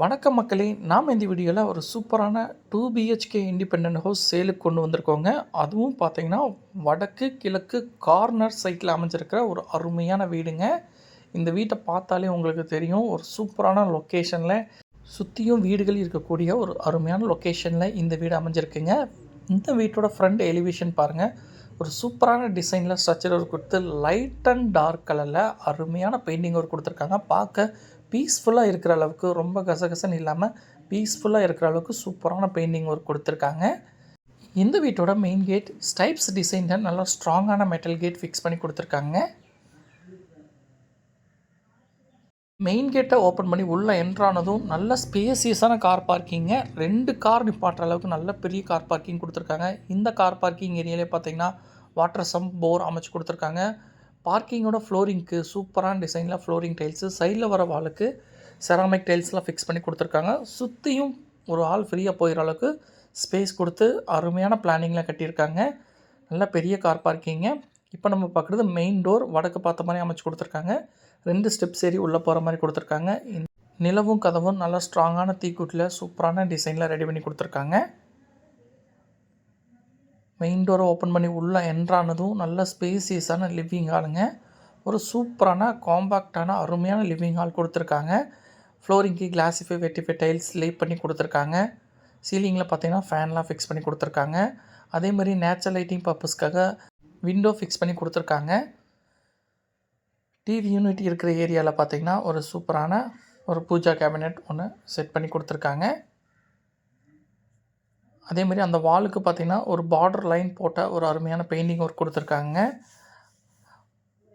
வணக்கம் மக்களே! நாம் இந்த வீடியோவில் ஒரு சூப்பரான 2 பிஹெச்கே இண்டிபெண்டன்ட் ஹவுஸ் சேலுக்கு கொண்டு வந்திருக்கோங்க. அதுவும் பார்த்தீங்கன்னா, வடக்கு, கிழக்கு கார்னர் சைட்டில் அமைஞ்சிருக்கிற ஒரு அருமையான வீடுங்க. இந்த வீட்டை பார்த்தாலே உங்களுக்கு தெரியும். ஒரு சூப்பரான லொக்கேஷனில் சுற்றியும் வீடுகள் இருக்கக்கூடிய ஒரு அருமையான லொக்கேஷனில் இந்த வீடு அமைஞ்சிருக்குங்க. இந்த வீட்டோட ஃப்ரண்ட் எலிவேஷன் பாருங்கள். ஒரு சூப்பரான டிசைனில் ஸ்ட்ரக்சர் ஒர்க் கொடுத்து லைட் அண்ட் டார்க் கலரில் அருமையான பெயிண்டிங் ஒர்க் கொடுத்துருக்காங்க. பார்க்க பீஸ்ஃபுல்லாக இருக்கிற அளவுக்கு, ரொம்ப கசகசன்னு இல்லாமல் பீஸ்ஃபுல்லாக இருக்கிற அளவுக்கு சூப்பரான பெயிண்டிங் ஒர்க் கொடுத்துருக்காங்க. இந்த வீட்டோட மெயின் கேட் ஸ்டைப்ஸ் டிசைனில் நல்லா ஸ்ட்ராங்கான மெட்டல் கேட் ஃபிக்ஸ் பண்ணி கொடுத்துருக்காங்க. மெயின் கேட்டை ஓப்பன் பண்ணி உள்ளே என்ட்ரானதும் நல்ல ஸ்பேசியஸான கார் பார்க்கிங்க. 2 கார் நிப்பாட்டுற அளவுக்கு நல்ல பெரிய கார் பார்க்கிங் கொடுத்துருக்காங்க. இந்த கார் பார்க்கிங் ஏரியாலே பார்த்தீங்கன்னா வாட்டர் சம்ப், போர் அமைச்சு கொடுத்துருக்காங்க. பார்க்கிங்கோட ஃப்ளோரிங்க்கு சூப்பரான டிசைனில் ஃப்ளோரிங் டைல்ஸு, சைடில் வர வாலுக்கு செராமிக் டைல்ஸ்லாம் ஃபிக்ஸ் பண்ணி கொடுத்துருக்காங்க. சுற்றியும் ஒரு ஆள் ஃப்ரீயாக போயிடுற அளவுக்கு ஸ்பேஸ் கொடுத்து அருமையான பிளானிங்கில் கட்டியிருக்காங்க. நல்ல பெரிய கார் பார்க்கிங்க. இப்போ நம்ம பார்க்குறது மெயின் டோர் வடக்கு பார்த்த மாதிரி அமைச்சு கொடுத்துருக்காங்க. 2 ஸ்டெப்ஸ் ஏறி உள்ளே போகிற மாதிரி கொடுத்துருக்காங்க. நிலவும் கதவும் நல்லா ஸ்ட்ராங்கான தீக்குட்டில் சூப்பரான டிசைனில் ரெடி பண்ணி கொடுத்துருக்காங்க. மெயின் டோரை ஓப்பன் பண்ணி உள்ளே என்ட்ரானதும் நல்ல ஸ்பேசியஸான லிவிங் ஹாலுங்க. ஒரு சூப்பரான காம்பேக்டான அருமையான லிவிங் ஹால் கொடுத்துருக்காங்க. ஃப்ளோரிங்க்கு கிளாஸிஃபை வெட்டிஃபை டைல்ஸ் லே பண்ணி கொடுத்துருக்காங்க. சீலிங்கில் பார்த்தீங்கன்னா ஃபேன்லாம் ஃபிக்ஸ் பண்ணி கொடுத்துருக்காங்க. அதேமாதிரி நேச்சுரல் லைட்டிங் பர்பஸ்க்காக விண்டோ ஃபிக்ஸ் பண்ணி கொடுத்துருக்காங்க. டிவி யூனிட் இருக்கிற ஏரியாவில் பார்த்திங்கன்னா ஒரு சூப்பரான ஒரு பூஜா கேபினெட் ஒன்று செட் பண்ணி கொடுத்துருக்காங்க. அதேமாதிரி அந்த வாலுக்கு பார்த்திங்கன்னா ஒரு பார்டர் லைன் போட்ட ஒரு அருமையான பெயிண்டிங் ஒர்க் கொடுத்துருக்காங்க.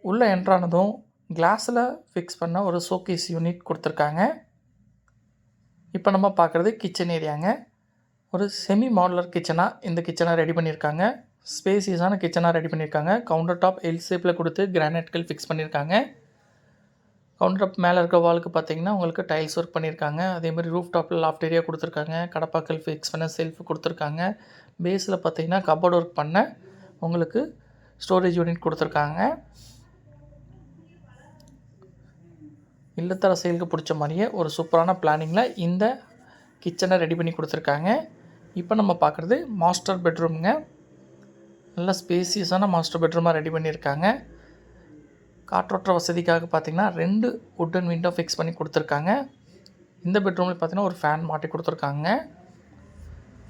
உள்ளே என்ட்ரானதும் கிளாஸில் ஃபிக்ஸ் பண்ண ஒரு ஷோகேஸ் யூனிட் கொடுத்துருக்காங்க. இப்போ நம்ம பார்க்குறது கிச்சன் ஏரியாங்க. ஒரு செமி மாடுலர் கிச்சனாக இந்த கிச்சனை ரெடி பண்ணியிருக்காங்க. ஸ்பேசியஸான கிச்சனாக ரெடி பண்ணியிருக்காங்க. கவுண்டர் டாப் எல் ஷேப்பில் கொடுத்து கிரானைட்கள் ஃபிக்ஸ் பண்ணியிருக்காங்க. கவுண்டர் டாப் மேலே இருக்க வாலுக்கு பார்த்தீங்கன்னா உங்களுக்கு டைல்ஸ் ஒர்க் பண்ணியிருக்காங்க. அதேமாதிரி ரூஃப் டாப்பில் லாஃப்ட் ஏரியா கொடுத்துருக்காங்க. கடப்பாக்கள் ஃபிக்ஸ் பண்ண செல்ஃப் கொடுத்துருக்காங்க. பேஸில் பார்த்தீங்கன்னா கபோர்ட் ஒர்க் பண்ண உங்களுக்கு ஸ்டோரேஜ் யூனிட் கொடுத்துருக்காங்க. இல்லத்தரசிகளுக்கு பிடிச்ச மாதிரியே ஒரு சூப்பரான பிளானிங்கில் இந்த கிச்சனை ரெடி பண்ணி கொடுத்துருக்காங்க. இப்போ நம்ம பார்க்குறது மாஸ்டர் பெட்ரூம்ங்க. நல்ல ஸ்பேசியஸான மாஸ்டர் பெட்ரூமாக ரெடி பண்ணியிருக்காங்க. காற்றோட்ட வசதிக்காக பார்த்திங்கன்னா 2 வுட்டன் விண்டோ ஃபிக்ஸ் பண்ணி கொடுத்துருக்காங்க. இந்த பெட்ரூமில் பார்த்திங்கன்னா ஒரு ஃபேன் மாட்டி கொடுத்துருக்காங்க.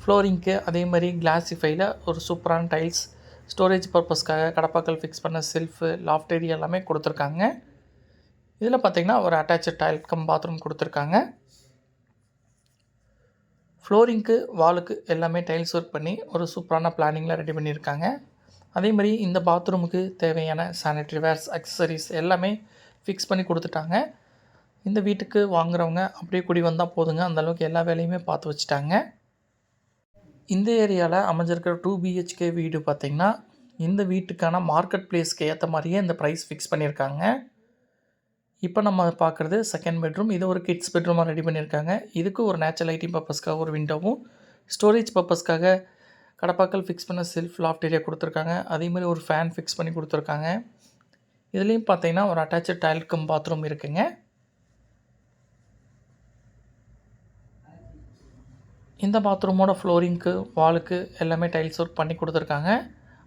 ஃப்ளோரிங்க்கு அதே மாதிரி கிளாஸிஃபைல ஒரு சூப்பரான டைல்ஸ், ஸ்டோரேஜ் பர்பஸ்க்காக கடப்பாக்கள் ஃபிக்ஸ் பண்ண செல்ஃபு, லாஃப்ட் ஏரியா எல்லாமே கொடுத்துருக்காங்க. இதில் பார்த்திங்கன்னா ஒரு அட்டாச்சு டாய்லெட் கம் பாத்ரூம் கொடுத்துருக்காங்க. ஃப்ளோரிங்க்கு வாலுக்கு எல்லாமே டைல்ஸ் ஒர்க் பண்ணி ஒரு சூப்பரான பிளானிங்கில் ரெடி பண்ணியிருக்காங்க. அதே மாதிரி இந்த பாத்ரூமுக்கு தேவையான சானிட்ரி வேர்ஸ், அக்சசரிஸ் எல்லாமே ஃபிக்ஸ் பண்ணி கொடுத்துட்டாங்க. இந்த வீட்டுக்கு வாங்குறவங்க அப்படியே குடி வந்தால் போதுங்க, அந்தளவுக்கு எல்லா வேலையுமே பார்த்து வச்சுட்டாங்க. இந்த ஏரியாவில் அமைஞ்சிருக்கிற 2 பிஹெச்கே வீடு பார்த்திங்கன்னா இந்த வீட்டுக்கான மார்க்கெட் ப்ளேஸ்க்கு ஏற்ற மாதிரியே இந்த ப்ரைஸ் ஃபிக்ஸ் பண்ணியிருக்காங்க. இப்போ நம்ம பார்க்குறது செகண்ட் பெட்ரூம். இது ஒரு கிட்ஸ் பெட்ரூமாக ரெடி பண்ணியிருக்காங்க. இதுக்கு ஒரு நேச்சுரல் லைட்டிங் பர்பஸ்க்காக ஒரு விண்டோவும், ஸ்டோரேஜ் பர்பஸ்க்காக கடப்பாக்கள் ஃபிக்ஸ் பண்ண செல்ஃப், லாஃப்ட் ஏரியா கொடுத்துருக்காங்க. அதேமாதிரி ஒரு ஃபேன் ஃபிக்ஸ் பண்ணி கொடுத்துருக்காங்க. இதுலேயும் பார்த்தீங்கன்னா ஒரு அட்டாச்சு டாய்லெட் கம் பாத்ரூம் இருக்குங்க. இந்த பாத்ரூமோட ஃப்ளோரிங்க்கு வாலுக்கு எல்லாமே டைல்ஸ் ஒர்க் பண்ணி கொடுத்துருக்காங்க.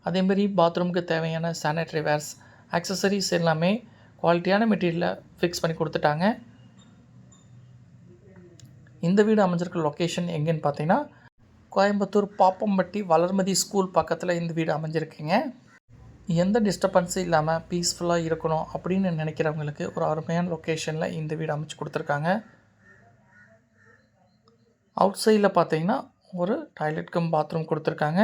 அதேமாதிரி பாத்ரூமுக்கு தேவையான சானிட்ரி வேர்ஸ், அக்சசரிஸ் எல்லாமே குவாலிட்டியான மெட்டீரியலில் ஃபிக்ஸ் பண்ணி கொடுத்துட்டாங்க. இந்த வீடு அமைஞ்சிருக்க லொக்கேஷன் எங்கேன்னு பார்த்தீங்கன்னா கோயம்புத்தூர் பாப்பம்பட்டி வளர்மதி ஸ்கூல் பக்கத்தில் இந்த வீடு அமைஞ்சிருக்குங்க. எந்த டிஸ்டர்பன்ஸும் இல்லாமல் பீஸ்ஃபுல்லாக இருக்கணும் அப்படின்னு நினைக்கிறவங்களுக்கு ஒரு அருமையான லொக்கேஷனில் இந்த வீடு அமைச்சு கொடுத்துருக்காங்க. அவுட் சைடில் பார்த்தீங்கன்னா ஒரு டாய்லெட் கம் பாத்ரூம் கொடுத்துருக்காங்க.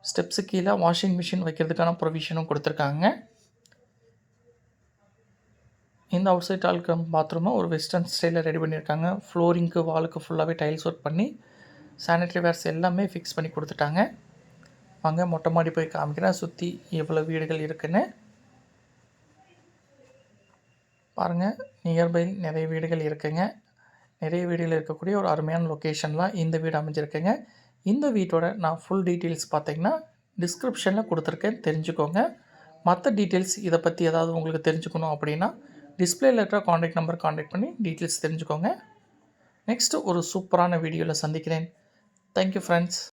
ஸ்டெப்ஸு கீழே வாஷிங் மிஷின் வைக்கிறதுக்கான ப்ரொவிஷனும் கொடுத்துருக்காங்க. இந்த அவுட் சைட் டாய்லெட் கம் பாத்ரூமை ஒரு வெஸ்டர்ன் ஸ்டைலில் ரெடி பண்ணியிருக்காங்க. ஃப்ளோரிங்க்கு வாலுக்கு ஃபுல்லாகவே டைல்ஸ் ஒர்க் பண்ணி சானிட்ரி வேர்ஸ் எல்லாமே ஃபிக்ஸ் பண்ணி கொடுத்துட்டாங்க. வாங்க மொட்டை மாடி போய் காமிக்கிறேன் சுற்றி எவ்வளோ வீடுகள் இருக்குன்னு பாருங்கள். நியர்பை நிறைய வீடுகள் இருக்குங்க. நிறைய வீடுகள் இருக்கக்கூடிய ஒரு அருமையான லொக்கேஷன்லாம் இந்த வீடு அமைஞ்சிருக்குங்க. இந்த வீட்டோட நான் ஃபுல் டீட்டெயில்ஸ் பார்த்திங்கன்னா டிஸ்கிரிப்ஷனில் கொடுத்துருக்கேன், தெரிஞ்சுக்கோங்க. மற்ற டீட்டெயில்ஸ் இதை பற்றி ஏதாவது உங்களுக்கு தெரிஞ்சுக்கணும் அப்படின்னா டிஸ்பிளேல இருக்கிற காண்டாக்ட் நம்பர் காண்டாக்ட் பண்ணி டீட்டெயில்ஸ் தெரிஞ்சுக்கோங்க. நெக்ஸ்ட்டு ஒரு சூப்பரான வீடியோவில் சந்திக்கிறேன். Thank you friends.